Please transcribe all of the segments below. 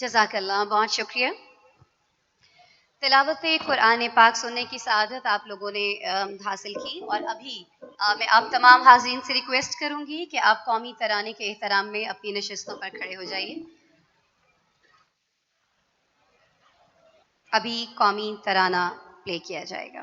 जज़ाकल्लाह, बहुत शुक्रिया। तिलावत कुरान पाक सुनने की सआदत आप लोगों ने हासिल की और अभी मैं आप तमाम हाज़रीन से रिक्वेस्ट करूंगी कि आप कौमी तराने के एहतराम में अपनी नशिस्तों पर खड़े हो जाइए। अभी कौमी तराना प्ले किया जाएगा।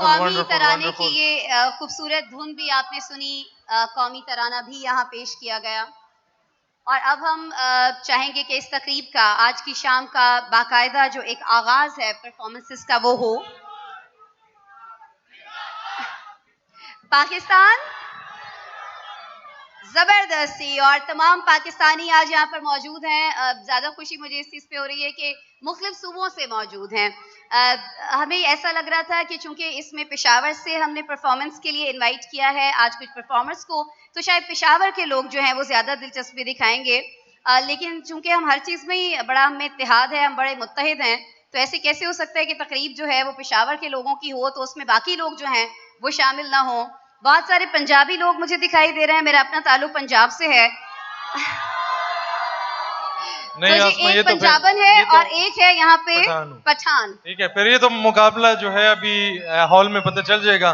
कौमी तराने की ये खूबसूरत धुन भी आपने सुनी। कौमी तराना भी यहाँ पेश किया गया और अब हम चाहेंगे कि इस तकरीब का आज की शाम का बाकायदा जो एक आगाज है परफॉर्मेंसेस का वो हो। पाकिस्तान ज़बरदस्ती और तमाम पाकिस्तानी आज यहाँ पर मौजूद हैं। ज़्यादा खुशी मुझे इस चीज़ पे हो रही है कि मुख्तलिफ सूबों से मौजूद हैं। हमें ऐसा लग रहा था कि चूँकि इसमें पेशावर से हमने परफॉर्मेंस के लिए इनवाइट किया है आज कुछ परफॉर्मर्स को, तो शायद पेशावर के लोग जो हैं वो ज़्यादा दिलचस्पी दिखाएंगे। लेकिन चूँकि हम हर चीज़ में ही बड़ा हमें इत्तेहाद है, हम बड़े मुत्तहिद हैं, तो ऐसे कैसे हो सकता है कि तकरीब जो है वो पेशावर के लोगों की हो तो उसमें बाकी लोग जो हैं वो शामिल ना हों। बहुत सारे पंजाबी लोग मुझे दिखाई दे रहे हैं, मेरा अपना ताल्लुक पंजाब से है। नहीं तो आसमा, जी ये एक तो फिर पंजाबन है ये तो और एक है यहाँ पे पठान। पठान। ठीक है, फिर ये तो मुकाबला जो है अभी हॉल में पता चल जाएगा।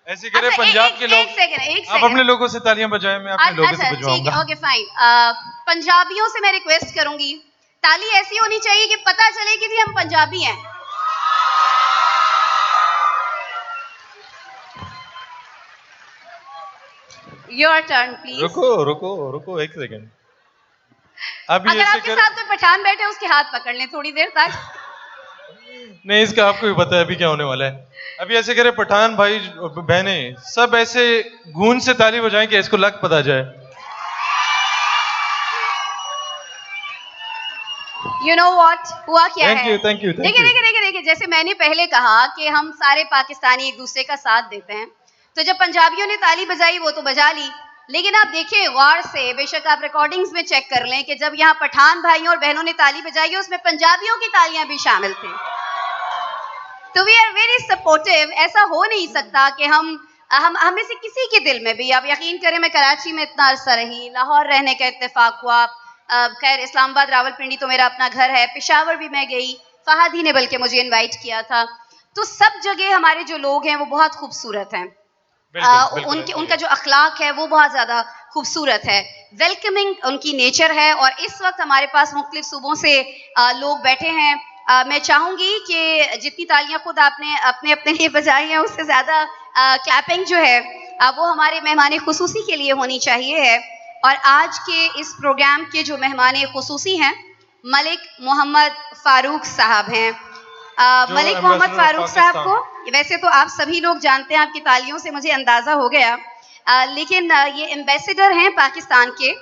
ऐसे करे अच्छा पंजाब के लोग, एक सेकंड आप अपने लोगों से तालियां बजाएं, मैं अपने लोगों से अच्छा ठीक बजवाऊंगा। है, ओके फाइन। पंजाबियों से मैं रिक्वेस्ट करूंगी, ताली ऐसी होनी चाहिए कि पता चले कि जी हम पंजाबी हैं। Your turn please. रुको रुको रुको एक सेकंड। अभी अगर ऐसे आपके कर, साथ कोई पठान बैठे उसके हाथ पकड़ लें थोड़ी देर तक। नहीं इसका आपको भी पता है अभी क्या होने वाला है। अभी ऐसे करे पठान भाई बहने सब ऐसे गूंज से ताली बजाएं कि इसको लग पता जाए। यू नो व्हाट हुआ क्या थैंक है? यू थैंक यू थैंक देखिए यू। देखिए देखिए देखिए, जैसे मैंने पहले कहा कि हम सारे पाकिस्तानी एक दूसरे का साथ देते हैं, तो जब पंजाबियों ने ताली बजाई वो तो बजा ली, लेकिन आप देखिए गौर से, बेशक आप रिकॉर्डिंग्स में चेक कर लें कि जब यहाँ पठान भाइयों और बहनों ने ताली बजाई उसमें पंजाबियों की तालियां भी शामिल थी। तो वी आर वेरी सपोर्टिव। ऐसा हो नहीं सकता कि हम में से किसी के दिल में भी, आप यकीन करें मैं कराची में इतना अरसा रही, लाहौर रहने का इत्तेफाक हुआ, खैर इस्लामाबाद रावलपिंडी तो मेरा अपना घर है, पेशावर भी मैं गई, फहद ही ने बल्कि मुझे इनवाइट किया था। तो सब जगह हमारे जो लोग हैं वो बहुत खूबसूरत हैं। उनका जो अखलाक है वो बहुत ज़्यादा खूबसूरत है, वेलकमिंग उनकी नेचर है। और इस वक्त हमारे पास मुख्तलिफ सूबों से लोग बैठे हैं। मैं चाहूँगी कि जितनी तालियां खुद आपने अपने अपने लिए बजाई हैं उससे ज़्यादा क्लैपिंग जो है वो हमारे मेहमान खुसूसी के लिए होनी चाहिए है। और आज के इस प्रोग्राम के जो मेहमान खुसूसी हैं मलिक मोहम्मद फ़ारूक साहब हैं। मलिक मोहम्मद फ़ारूक साहब को वैसे तो आप सभी लोग जानते हैं, आपकी तालियों से मुझे अंदाज़ा हो गया, लेकिन ये एम्बेसडर हैं पाकिस्तान के।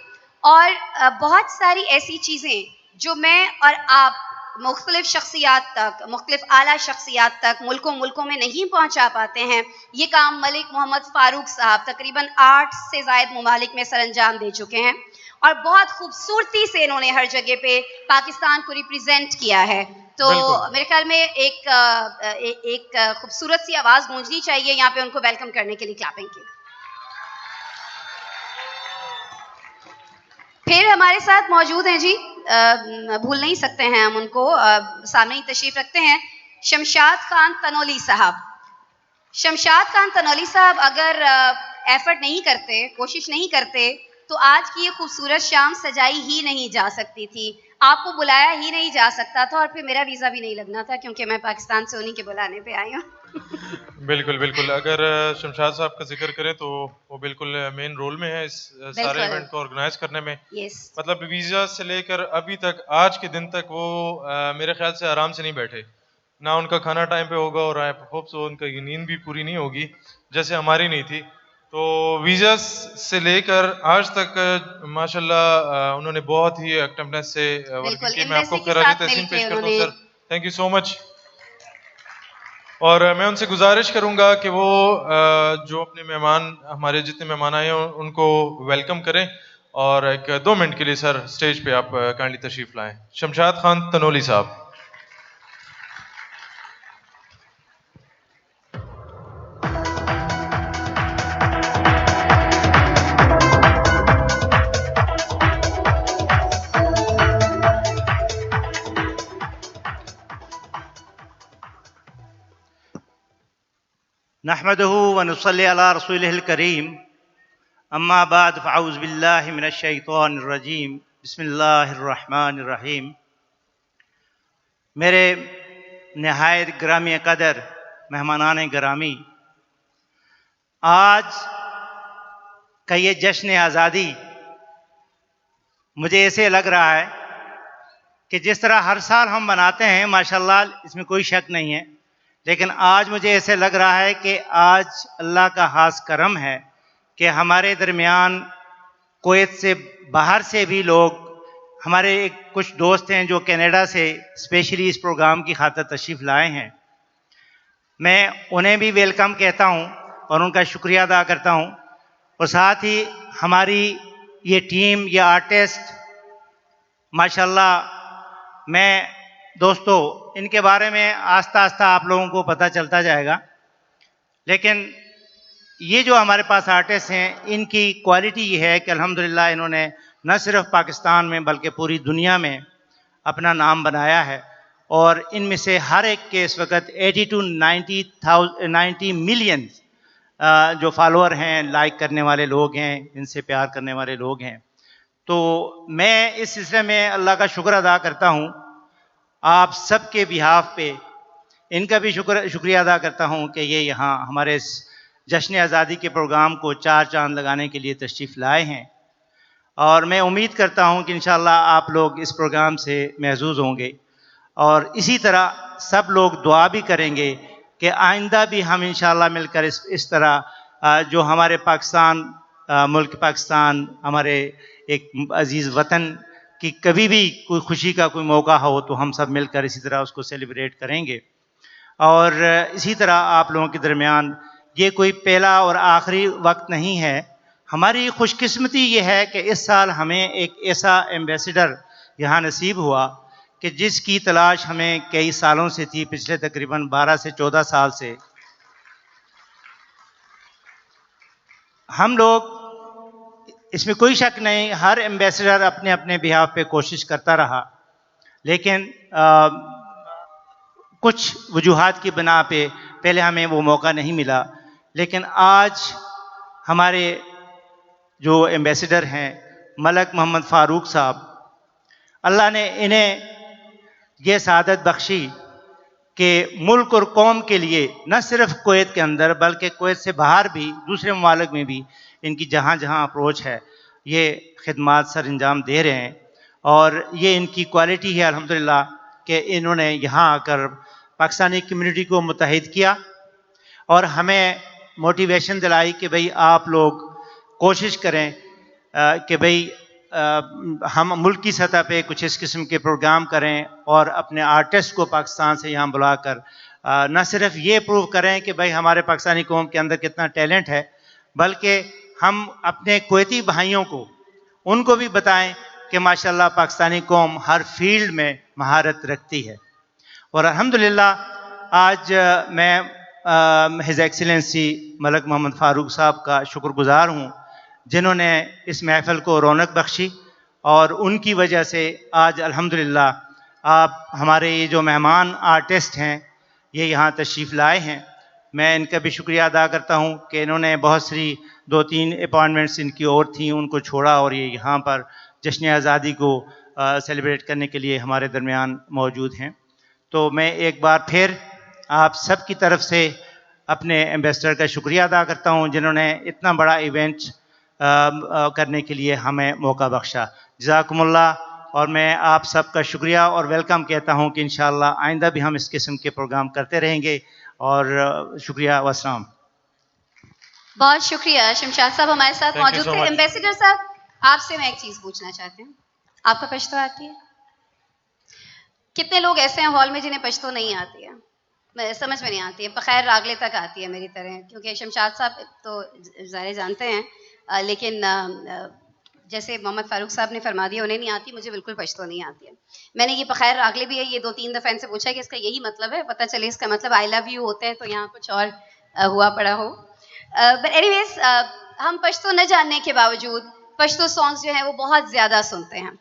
और बहुत सारी ऐसी चीज़ें जो मैं और आप मुख्तलिफ शख्सियात तक, मुख्तलिफ आला शख्सियात तक मुल्कों में नहीं पहुँचा पाते हैं, ये काम मलिक मोहम्मद फ़ारूक साहब तकरीबन 8 से ज़ायद ममालिक में सरअंजाम दे चुके हैं। और बहुत खूबसूरती से इन्होंने हर जगह पे पाकिस्तान को रिप्रेजेंट किया है। तो मेरे ख्याल में एक खूबसूरत सी आवाज़ गूंजनी चाहिए यहाँ पे उनको वेलकम करने के लिए, क्लैपिंग की। फिर हमारे साथ मौजूद हैं जी, भूल नहीं सकते हैं हम उनको, सामने ही तशरीफ रखते हैं, शमशाद खान तनोली साहब। शमशाद खान तनोली साहब अगर एफर्ट नहीं करते, कोशिश नहीं करते, तो आज की ये खूबसूरत शाम सजाई ही नहीं जा सकती थी, आपको बुलाया ही नहीं जा सकता था, और फिर मेरा वीज़ा भी नहीं लगना था क्योंकि मैं पाकिस्तान से उन्हीं के बुलाने पे आई हूँ। बिल्कुल बिल्कुल, अगर शमशाद साहब का जिक्र करें तो वो बिल्कुल मेन रोल में है इस सारे इवेंट को ऑर्गेनाइज करने में। मतलब वीज़ा से लेकर अभी तक आज के दिन तक वो मेरे ख्याल से आराम से नहीं बैठे, ना उनका खाना टाइम पे होगा और आई होप सो उनका नींद भी पूरी नहीं होगी जैसे हमारी नहीं थी। तो वीज़ा से लेकर आज तक माशाल्लाह उन्होंने बहुत ही एक्टिवनेस से वर्किंग की। मैं आपको खराज तहसीन पेश करता हूँ sir, thank you so much. और मैं उनसे गुजारिश करूंगा कि वो जो अपने मेहमान, हमारे जितने मेहमान आए हैं उनको वेलकम करें, और एक 2 मिनट के लिए सर स्टेज पे आप काइंडली तशरीफ लाएं। शमशाद खान तनोली साहब। नहमदहु व नुसल्ली अला रसूलिहिल करीम, अम्मा बाद फ़अऊज़ु बिल्लाहि मिनश शैतानिर रजीम, बिस्मिल्लाहिर रहमानिर रहीम। मेरे नहायत ग्रामी कदर मेहमानान गिरामी, आज का ये जश्न आज़ादी मुझे ऐसे लग रहा है कि जिस तरह हर साल हम मनाते हैं माशाल्लाह, इसमें कोई शक नहीं है, लेकिन आज मुझे ऐसे लग रहा है कि आज अल्लाह का खास करम है कि हमारे दरमियान कुवैत से बाहर से भी लोग, हमारे कुछ दोस्त हैं जो कनाडा से स्पेशली इस प्रोग्राम की खातिर तशरीफ़ लाए हैं। मैं उन्हें भी वेलकम कहता हूं और उनका शुक्रिया अदा करता हूं। और साथ ही हमारी ये टीम, ये आर्टिस्ट माशाल्लाह, मैं दोस्तों इनके बारे में आस्ता आस्ता आप लोगों को पता चलता जाएगा, लेकिन ये जो हमारे पास आर्टिस्ट हैं इनकी क्वालिटी ये है कि अल्हम्दुलिल्लाह इन्होंने न सिर्फ पाकिस्तान में बल्कि पूरी दुनिया में अपना नाम बनाया है, और इनमें से हर एक के इस वक्त 80 to 90 मिलियन जो फॉलोअर हैं, लाइक करने वाले लोग हैं, इनसे प्यार करने वाले लोग हैं। तो मैं इस सिलसिले में अल्लाह का शुक्र अदा करता हूँ आप सबके बिहाफ पे, इनका भी शुक्रिया अदा करता हूँ कि ये यहाँ हमारे इस जश्न आज़ादी के प्रोग्राम को 4 चांद लगाने के लिए तशरीफ़ लाए हैं, और मैं उम्मीद करता हूँ कि इंशाअल्लाह आप लोग इस प्रोग्राम से महजूज़ होंगे, और इसी तरह सब लोग दुआ भी करेंगे कि आइंदा भी हम इंशाअल्लाह मिलकर इस तरह जो हमारे पाकिस्तान मुल्क पाकिस्तान, हमारे एक अजीज़ वतन की कभी भी कोई खुशी का कोई मौका हो तो हम सब मिलकर इसी तरह उसको सेलिब्रेट करेंगे। और इसी तरह आप लोगों के दरमियान ये कोई पहला और आखिरी वक्त नहीं है। हमारी खुशकिस्मती ये है कि इस साल हमें एक ऐसा एम्बेसडर यहाँ नसीब हुआ कि जिसकी तलाश हमें कई सालों से थी, पिछले तकरीबन 12 से 14 साल से। हम लोग, इसमें कोई शक नहीं, हर एम्बेसडर अपने अपने बिहाफ पे कोशिश करता रहा, लेकिन कुछ वजूहात की बिना पे पहले हमें वो मौका नहीं मिला। लेकिन आज हमारे जो एम्बेसडर हैं मलक मोहम्मद फ़ारूक साहब, अल्लाह ने इन्हें ये सआदत बख्शी कि मुल्क और कौम के लिए न सिर्फ कुवैत के अंदर बल्कि कुवैत से बाहर भी दूसरे ममालिक में भी इनकी जहाँ जहाँ अप्रोच है ये खिदमात सर अंजाम दे रहे हैं। और ये इनकी क्वालिटी है अल्हम्दुलिल्लाह कि इन्होंने यहाँ आकर पाकिस्तानी कम्युनिटी को मुत्तहिद किया और हमें मोटिवेशन दिलाई कि भाई आप लोग कोशिश करें कि भाई हम मुल्क की सतह पे कुछ इस किस्म के प्रोग्राम करें और अपने आर्टिस्ट को पाकिस्तान से यहाँ बुलाकर न सिर्फ ये प्रूव करें कि भाई हमारे पाकिस्तानी कौम के अंदर कितना टैलेंट है, बल्कि हम अपने कुवैती भाइयों को उनको भी बताएं कि माशाल्लाह पाकिस्तानी कौम हर फील्ड में महारत रखती है। और अल्हम्दुलिल्लाह आज मैं हिज एक्सीलेंसी मलक मोहम्मद फ़ारूक साहब का शुक्रगुज़ार हूँ जिन्होंने इस महफ़िल को रौनक बख्शी, और उनकी वजह से आज अल्हम्दुलिल्लाह आप हमारे ये जो मेहमान आर्टिस्ट हैं ये यहाँ तशरीफ़ लाए हैं। मैं इनका भी शुक्रिया अदा करता हूँ कि इन्होंने बहुत सी 2-3 अपॉइंटमेंट्स इनकी और थी, उनको छोड़ा और ये यहाँ पर जश्न आज़ादी को सेलिब्रेट करने के लिए हमारे दरमियान मौजूद हैं। तो मैं एक बार फिर आप सब की तरफ से अपने एम्बेसडर का शुक्रिया अदा करता हूँ जिन्होंने इतना बड़ा इवेंट करने के लिए हमें मौका बख्शा। जज़ाकुमुल्लाह। और मैं आप सबका शुक्रिया और वेलकम कहता हूँ कि इंशाअल्लाह आइंदा भी हम इस किस्म के प्रोग्राम करते रहेंगे। और शुक्रिया वस्सलाम। बहुत शुक्रिया शमशाद साहब हमारे साथ मौजूद थे। एम्बेसडर साहब, आपसे मैं एक चीज़ पूछना चाहती हूँ, आपका पश्तो आती है? कितने लोग ऐसे हैं हॉल में जिन्हें पश्तो नहीं आती है? समझ में नहीं आती है, बखैर रागले तक आती है मेरी तरह, क्योंकि शमशाद साहब तो ज़ाहिर जानते हैं, लेकिन जैसे मोहम्मद फ़ारूक साहब ने फरमा दिया उन्हें नहीं आती, मुझे बिल्कुल पश्तो नहीं आती है। मैंने ये बखैर रागले भी है, ये 2-3 दफ़ा इनसे पूछा है कि इसका यही मतलब है, पता चले इसका मतलब आई लव यू होता है तो यहाँ कुछ और हुआ पड़ा हो। बट एनीवेज, हम पश्तो न जानने के बावजूद पश्तो सॉन्ग्स जो हैं वो बहुत ज़्यादा सुनते हैं।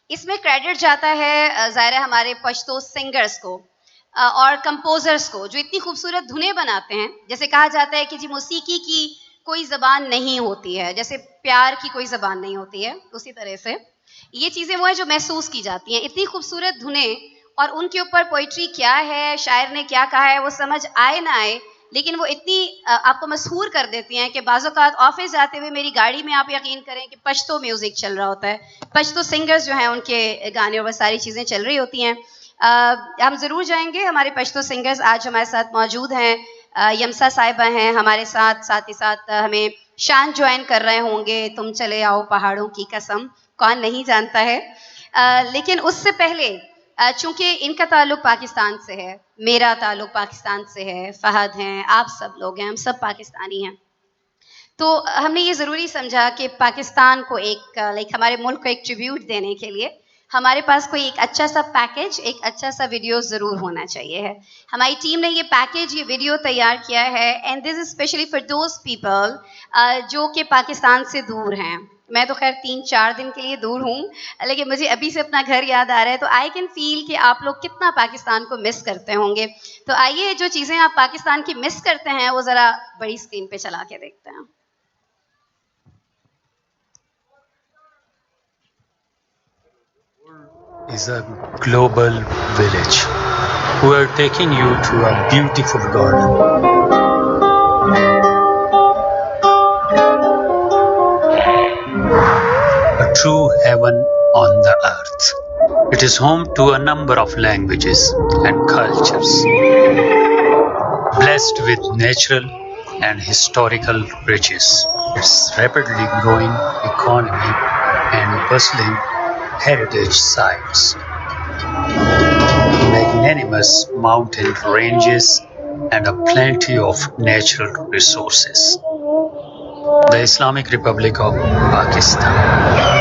इसमें क्रेडिट जाता है ज़ाहिर है हमारे पश्तो सिंगर्स को और कंपोजर्स को, जो इतनी खूबसूरत धुनें बनाते हैं। जैसे कहा जाता है कि जी मौसीकी की कोई ज़बान नहीं होती है, जैसे प्यार की कोई ज़बान नहीं होती है, उसी तरह से ये चीज़ें वो है जो महसूस की जाती हैं। इतनी खूबसूरत धुनें और उनके ऊपर पोइट्री क्या है, शायर ने क्या कहा है, वो समझ आए ना आए, लेकिन वो इतनी आपको मशहूर कर देती हैं कि बाज़-औक़ात ऑफिस जाते हुए मेरी गाड़ी में आप यकीन करें कि पश्तो म्यूज़िक चल रहा होता है, पश्तो सिंगर्स जो हैं उनके गाने और वो सारी चीज़ें चल रही होती हैं। हम ज़रूर जाएंगे, हमारे पश्तो सिंगर्स आज हमारे साथ मौजूद हैं। यमसा साहिबा हैं हमारे साथ, साथ ही साथ हमें शान ज्वाइन कर रहे होंगे, तुम चले आओ पहाड़ों की कसम, कौन नहीं जानता है। लेकिन उससे पहले चूँकि इनका ताल्लुक़ पाकिस्तान से है, मेरा ताल्लुक़ पाकिस्तान से है, फ़हद हैं, आप सब लोग हैं, हम सब पाकिस्तानी हैं, तो हमने ये ज़रूरी समझा कि पाकिस्तान को एक हमारे मुल्क को एक ट्रिब्यूट देने के लिए हमारे पास कोई एक अच्छा सा पैकेज, एक अच्छा सा वीडियो ज़रूर होना चाहिए है। हमारी टीम ने ये पैकेज, ये वीडियो तैयार किया है, and this is specially for those people जो कि पाकिस्तान से दूर हैं, मैं तो खैर 3-4 दिन के लिए दूर हूँ, लेकिन मुझे अभी से अपना घर याद आ रहा है, तो आई कैन फील कि आप लोग कितना पाकिस्तान को मिस करते होंगे। तो आइए जो चीज़ें आप पाकिस्तान की मिस करते हैं वो ज़रा बड़ी स्क्रीन पे चला के देखते हैं। Is a global village. We are taking you to a beautiful garden. A true heaven on the earth. It is home to a number of languages and cultures, blessed with natural and historical riches. Its rapidly growing economy and bustling heritage sites, magnanimous mountain ranges, and a plenty of natural resources. The Islamic Republic of Pakistan.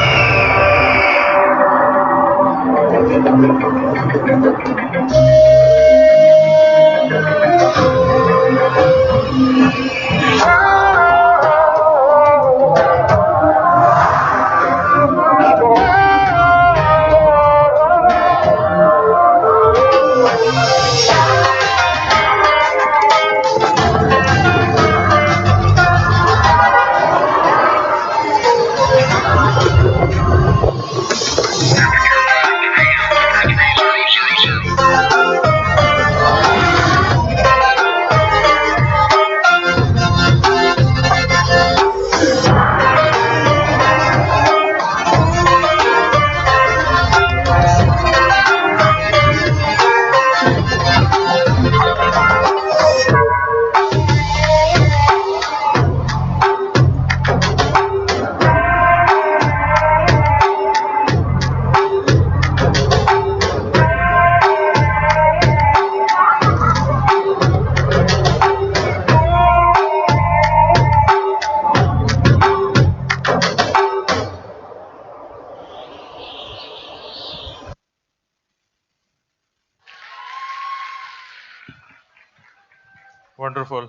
Wonderful.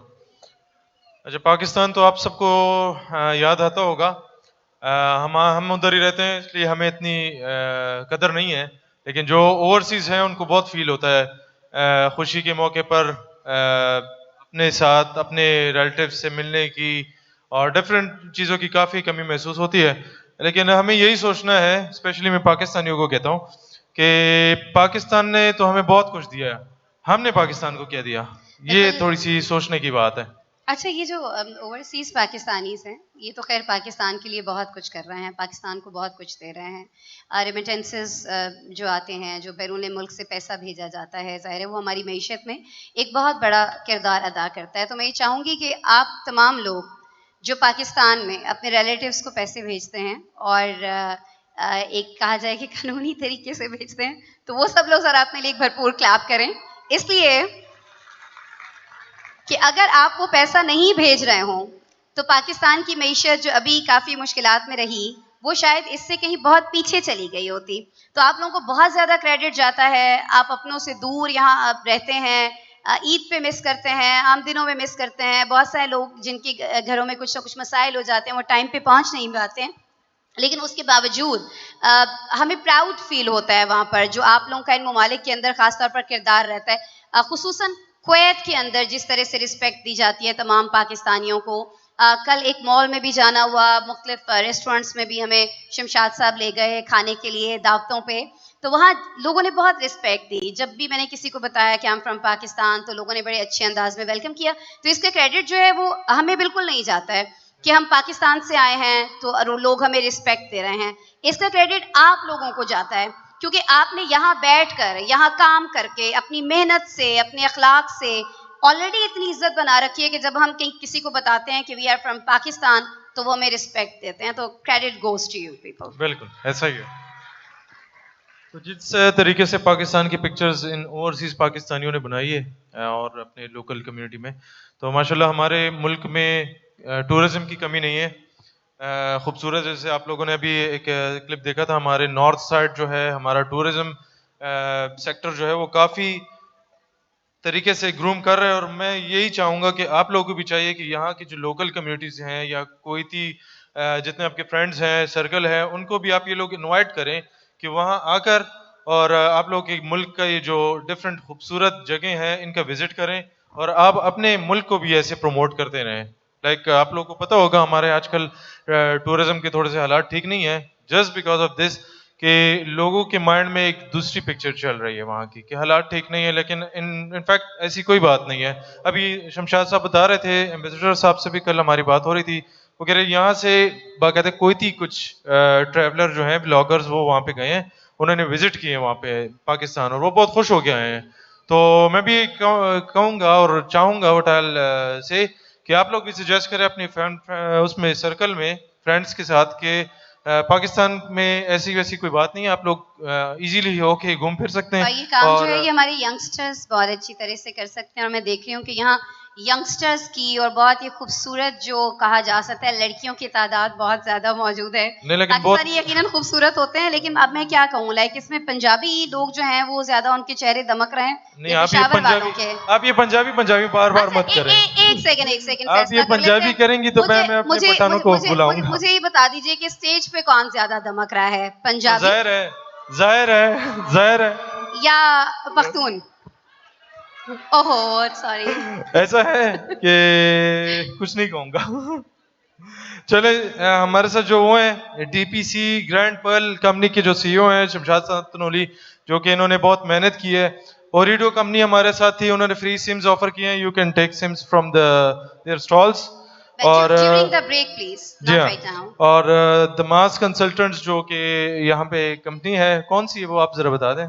अच्छा, पाकिस्तान तो आप सबको याद आता होगा। हम उधर ही रहते हैं इसलिए हमें इतनी कदर नहीं है, लेकिन जो ओवरसीज हैं उनको बहुत फील होता है खुशी के मौके पर अपने साथ अपने रिलेटिव से मिलने की और डिफरेंट चीज़ों की काफ़ी कमी महसूस होती है। लेकिन हमें यही सोचना है, स्पेशली मैं पाकिस्तानियों को कहता हूँ कि पाकिस्तान ने तो हमें बहुत कुछ दिया है, हमने पाकिस्तान को क्या दिया, ये थोड़ी सी सोचने की बात है। अच्छा, ये जो ओवरसीज़ पाकिस्तानीज़ हैं, ये तो खैर पाकिस्तान के लिए बहुत कुछ कर रहे हैं, पाकिस्तान को बहुत कुछ दे रहे हैं। रेमिटेंसेस जो आते हैं, जो बैरून मुल्क से पैसा भेजा जाता है, ज़ाहिर है वो हमारी मईशत में एक बहुत बड़ा किरदार अदा करता है। तो मैं ये चाहूँगी कि आप तमाम लोग जो पाकिस्तान में अपने रिलेटिव्स को पैसे भेजते हैं और एक कहा जाए कि कानूनी तरीके से भेजते हैं, तो वो सब लोग ज़रा अपने लिए एक भरपूर क्लैप करें, इसलिए कि अगर आप वो पैसा नहीं भेज रहे हों तो पाकिस्तान की मईशत जो अभी काफ़ी मुश्किलात में रही वो शायद इससे कहीं बहुत पीछे चली गई होती। तो आप लोगों को बहुत ज़्यादा क्रेडिट जाता है, आप अपनों से दूर यहाँ आप रहते हैं, ईद पे मिस करते हैं, आम दिनों में मिस करते हैं। बहुत सारे लोग जिनके घरों में कुछ ना कुछ मसाइल हो जाते हैं, वो टाइम पे पहुँच नहीं पाते हैं, लेकिन उसके बावजूद हमें प्राउड फील होता है वहाँ पर जो आप लोगों का इन ममालिक के अंदर ख़ास तौर पर किरदार रहता है। खुसूसन कुवैत के अंदर जिस तरह से रिस्पेक्ट दी जाती है तमाम पाकिस्तानियों को। कल एक मॉल में भी जाना हुआ, मुख्तलिफ रेस्टोरेंट्स में भी हमें शमशाद साहब ले गए खाने के लिए दावतों पे, तो वहाँ लोगों ने बहुत रिस्पेक्ट दी। जब भी मैंने किसी को बताया कि आई एम फ्रॉम पाकिस्तान तो लोगों ने बड़े अच्छे अंदाज में वेलकम किया। तो इसका क्रेडिट जो है वो हमें बिल्कुल नहीं जाता है कि हम पाकिस्तान से आए हैं तो लोग हमें रिस्पेक्ट दे रहे हैं। इसका क्रेडिट आप लोगों को जाता है क्योंकि आपने यहाँ बैठकर, यहाँ काम करके, अपनी मेहनत से, अपने अखलाक से ऑलरेडी इतनी इज्जत बना रखी है कि जब हम कहीं किसी को बताते हैं कि वी आर फ्रॉम पाकिस्तान तो वो हमें रिस्पेक्ट देते हैं। तो credit goes to you people. बिल्कुल ऐसा ही है। तो जिस तरीके से पाकिस्तान की पिक्चर्स इन ओवरसीज पाकिस्तानियों ने बनाई है और अपने लोकल कम्युनिटी में, तो माशाल्लाह हमारे मुल्क में टूरिज्म की कमी नहीं है। खूबसूरत, जैसे आप लोगों ने अभी एक क्लिप देखा था, हमारे नॉर्थ साइड जो है हमारा टूरिज्म सेक्टर जो है वो काफ़ी तरीके से ग्रूम कर रहे हैं। और मैं यही चाहूँगा कि आप लोगों को भी चाहिए कि यहाँ की जो लोकल कम्युनिटीज़ हैं या कोईती जितने आपके फ्रेंड्स हैं, सर्कल है, उनको भी आप ये लोग इनवाइट करें कि वहाँ आकर और आप लोग के मुल्क का ये जो डिफरेंट खूबसूरत जगह हैं इनका विजिट करें और आप अपने मुल्क को भी ऐसे प्रमोट करते रहें। लाइक आप लोगों को पता होगा हमारे आजकल टूरिज्म के थोड़े से हालात ठीक नहीं है, जस्ट बिकॉज ऑफ दिस कि लोगों के माइंड में एक दूसरी पिक्चर चल रही है वहाँ की कि हालात ठीक नहीं है, लेकिन इनफैक्ट ऐसी कोई बात नहीं है। अभी शमशाद साहब बता रहे थे, एम्बेसडर साहब से भी कल हमारी बात हो रही थी, वो कह रहे यहाँ से बाकायदा कोई कुछ ट्रैवलर जो हैं ब्लॉगर्स वो वहाँ पे गए हैं, उन्होंने विजिट किए वहाँ पे पाकिस्तान और वो बहुत खुश हो गए हैं। तो मैं भी कहूँगा और चाहूँगा होटल से कि आप लोग भी सजेस्ट करें अपनी उसमें सर्कल में फ्रेंड्स के साथ के पाकिस्तान में ऐसी वैसी कोई बात नहीं है, आप लोग इजीली होके घूम फिर सकते हैं। और ये काम जो है ये हमारे यंगस्टर्स बहुत अच्छी तरह से कर सकते हैं और मैं देख रही हूँ कि यहाँ यंगस्टर्स की और बहुत ही खूबसूरत जो कहा जा सकता है लड़कियों की तादाद बहुत ज्यादा मौजूद है। पाकिस्तानी यकीनन खूबसूरत होते हैं, लेकिन अब मैं क्या कहूँ, लाइक इसमें पंजाबी लोग जो हैं वो ज्यादा उनके चेहरे दमक रहे हैं। नहीं, आप ये पंजाबी बार मत करें। एक सेकंड आप ये पंजाबी करेंगी तो मैं अपने पठानों को बुलाऊंगा। मुझे ये बता दीजिए कि स्टेज पे कौन ज्यादा दमक रहा है, पंजाबी जाहिर है या पख्तून? ओहो सॉरी, ऐसा है कि कुछ नहीं कहूंगा। चले हमारे साथ जो वो हैं DPC ग्रैंड पर्ल कंपनी के जो CEO हैं शमशाद तनोली, जो कि इन्होंने बहुत मेहनत की है। ओरिडो कंपनी हमारे साथ थी, उन्होंने फ्री सिम्स ऑफर किए हैं, you can take sims from their stalls. और during the break please, not right now. और दमास कंसल्टेंट्स जो कि यहाँ पे कंपनी है, कौन सी है वो आप जरा बता दें।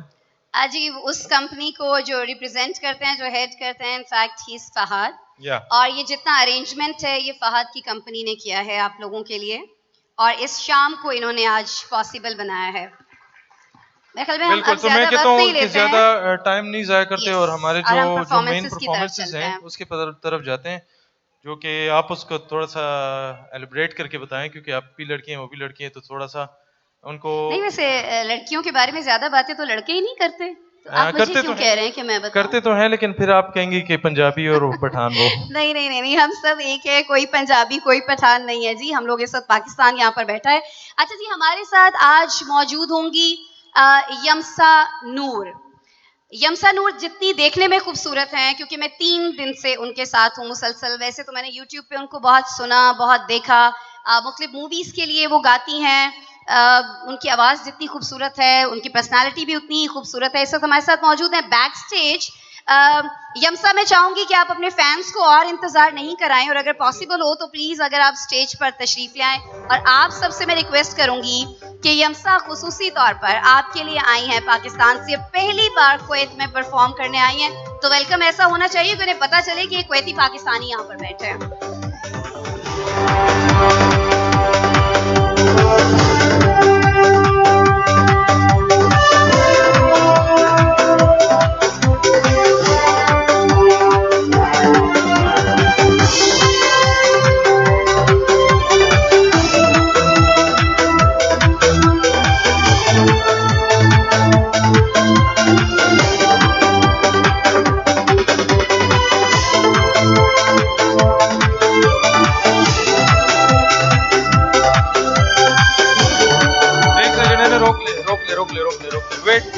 जी, उस कंपनी को जो रिप्रेजेंट करते हैं, जो हेड करते हैं, इनफैक्ट ही इज फहद। और ये जितना अरेंजमेंट है ये फहद की कंपनी ने किया है आप लोगों के लिए, और इस शाम को इन्होंने आज पॉसिबल बनाया है। मेरे ख्याल में हम अब ज्यादा वक्त नहीं लेते हैं, ज्यादा टाइम नहीं जाया करते और हमारे जो मेन परफॉर्मेंसेस हैं उसके तरफ जाते हैं, जो कि आप उसको थोड़ा सा एलिब्रेट करके बताएं, क्योंकि आप भी लड़की हैं वो भी लड़की हैं, तो थोड़ा सा उनको नहीं। वैसे लड़कियों के बारे में ज्यादा बातें तो लड़के ही नहीं करते, तो आप मुझे क्यों कह रहे हैं कि मैं बताऊं? करते तो हैं, लेकिन फिर आप कहेंगी कि पंजाबी और पठान वो नहीं, हम सब एक है, कोई पंजाबी कोई पठान नहीं है जी, हम लोग इस वक्त पाकिस्तान यहाँ पर बैठा है। अच्छा जी, हमारे साथ आज मौजूद होंगी यमसा नूर। यमसा नूर जितनी देखने में खूबसूरत हैं, क्योंकि मैं 3 दिन से उनके साथ हूँ मुसलसल। वैसे तो मैंने YouTube पे उनको बहुत सुना, बहुत देखा, मुख्तलिफ मूवीज़ के लिए वो गाती हैं, उनकी आवाज़ जितनी खूबसूरत है उनकी पर्सनालिटी भी उतनी ही खूबसूरत है। इस वक्त हमारे साथ मौजूद हैं बैक स्टेज यमसा। मैं चाहूँगी कि आप अपने फैंस को और इंतज़ार नहीं कराएं, और अगर पॉसिबल हो तो प्लीज़ अगर आप स्टेज पर तशरीफ़ ले आएँ। और आप सबसे मैं रिक्वेस्ट करूँगी कि यमसा खुसूसी तौर पर आपके लिए आई हैं पाकिस्तान से, पहली बार कुवैत में परफॉर्म करने आई हैं, तो वेलकम ऐसा होना चाहिए कि उन्हें पता चले कि कुवैती पाकिस्तानी यहाँ पर बैठे हैं।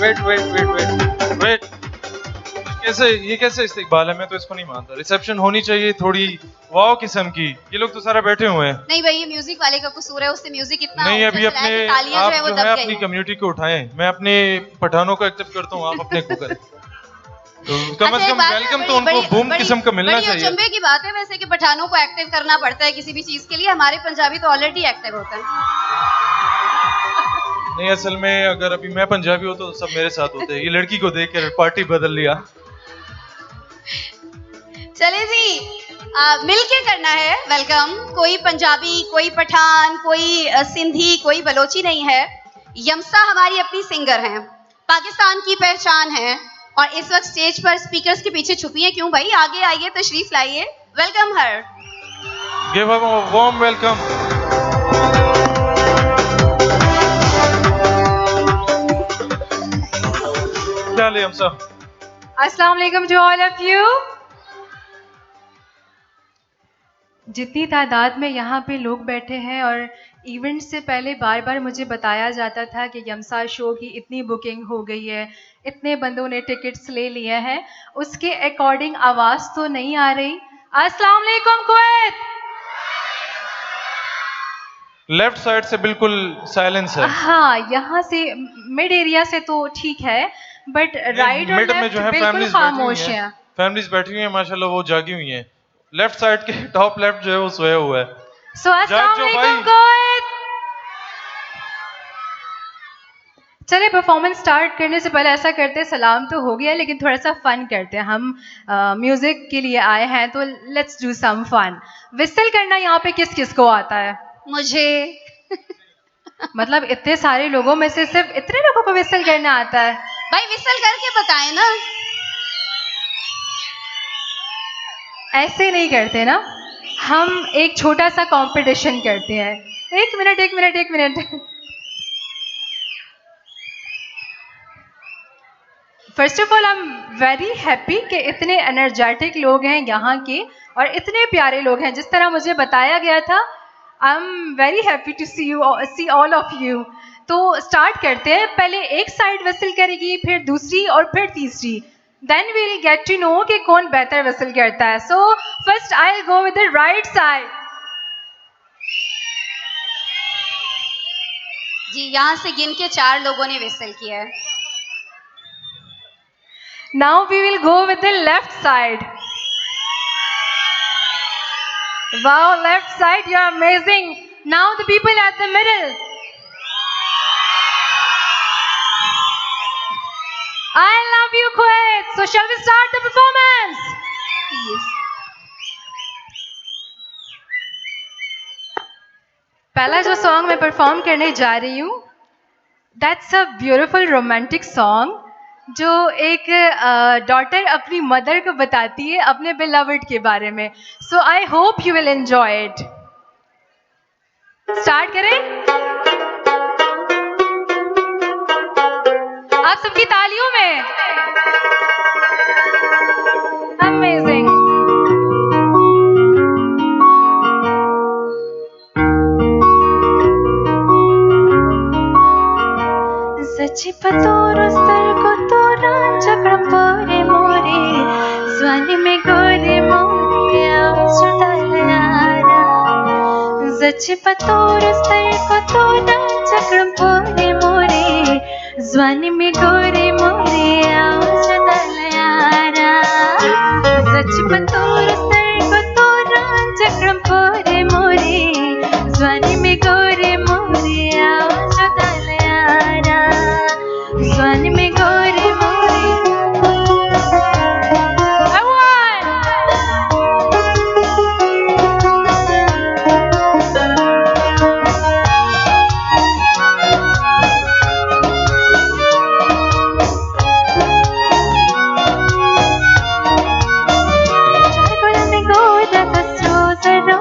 वेट ये कैसे इस्तिकबाल है? मैं तो इसको नहीं मानता। रिसेप्शन होनी चाहिए थोड़ी वाव किस्म की, ये लोग तो सारा बैठे हुए हैं। नहीं भाई, ये म्यूजिक वाले का कसूर है, उससे म्यूजिक इतना नहीं। अभी अपने आप जो है अपनी कम्युनिटी को उठाएं, मैं अपने पठानों को एक्टिव करता हूँ, आप अपने को करें। तो कम से कम वेलकम तो उनको बूम किस्म का मिलना चाहिए। अचंभे की बात है वैसे कि पठानों को एक्टिव करना पड़ता है किसी भी चीज के लिए, हमारे पंजाबी तो ऑलरेडी एक्टिव होते हैं। नहीं, असल में अगर अभी मैं पंजाबी हो तो सब मेरे साथ होते हैं। ये लड़की को देख कर पार्टी बदल लिया। चले जी, मिलके करना है वेलकम। कोई पंजाबी, कोई पठान, कोई सिंधी, कोई बलोची नहीं है। यमसा हमारी अपनी सिंगर हैं, पाकिस्तान की पहचान है, और इस वक्त स्टेज पर स्पीकर्स के पीछे छुपी है। क्यों भाई, आगे आइए, तशरीफ लाइए, welcome her. Give him a warm welcome. क्या हाल है यमसा? अस्सलाम वालेकुम टू ऑल ऑफ यू। जितनी तादाद में यहाँ पे लोग बैठे हैं और इवेंट से पहले बार बार मुझे बताया जाता था कि यमसा शो की इतनी बुकिंग हो गई है, इतने बंदों ने टिकट्स ले लिए हैं, उसके अकॉर्डिंग आवाज़ तो नहीं आ रही। अस्सलाम वालेकुम कुवैत। लेफ्ट साइड से बिल्कुल साइलेंस है। हाँ, यहाँ से मिड एरिया से तो ठीक है, बट राइट और मिड में लेफ्ट जो है बिल्कुल खामोश है। फैमिलीज बैठी हुई हैं माशाल्लाह, वो जागी हुई हैं। लेफ्ट साइड के टॉप लेफ्ट जो है वो सोया हुआ है। सो अस्सलाम वालेकुम कुवैत। चले परफॉर्मेंस स्टार्ट करने से पहले ऐसा करते हैं, सलाम तो हो गया लेकिन थोड़ा सा फन करते हैं। हम म्यूजिक के लिए आए हैं तो let's do some fun. Whistle करना यहाँ पे किस किस को आता है? मुझे मतलब इतने सारे लोगों में से सिर्फ इतने लोगों को विसल करना आता है? भाई विसल करके बताएं ना। ऐसे नहीं करते ना, हम एक छोटा सा कंपटीशन करते हैं। एक minute. First of all I am very happy कि इतने एनर्जेटिक लोग हैं यहाँ के और इतने प्यारे लोग हैं। जिस तरह मुझे बताया गया था, I am very happy to see all of you. तो स्टार्ट करते हैं। पहले एक साइड विसल करेगी, फिर दूसरी और फिर तीसरी। Then we will get to know कि कौन बेहतर विसल करता है। So first I will go with the right side. जी, यहाँ से गिन के 4 लोगों ने विसल किया है। Now we will go with the left side. Wow, left side, you're amazing. Now the people at the middle. I love you, Kuwait. So shall we start the performance? Yes. पहला जो song मैं perform करने जा रही हूँ, that's a beautiful romantic song. जो एक daughter अपनी मदर को बताती है अपने बिलवर्ड के बारे में। So I hope you will enjoy it. Start करें? आप सबकी तालियों में। अमेजिंग। సచ్చిపతోరస్తరుకు తోరాంచకడం పోరే మోరే స్వాని మే గోరే మోరే అవసరతలయారా సచ్చిపతోరస్తరుకు తోరాంచకడం పోరే మోరే స్వాని మే గోరే మోరే అవసరతలయారా సచ్చిపతోరస్తరుకు తోరాంచకడం పోరే మోరే స్వాని మే గోరే More అవసరతలయారా Swan me gore more. I won. Char gol me gora kasro zaro.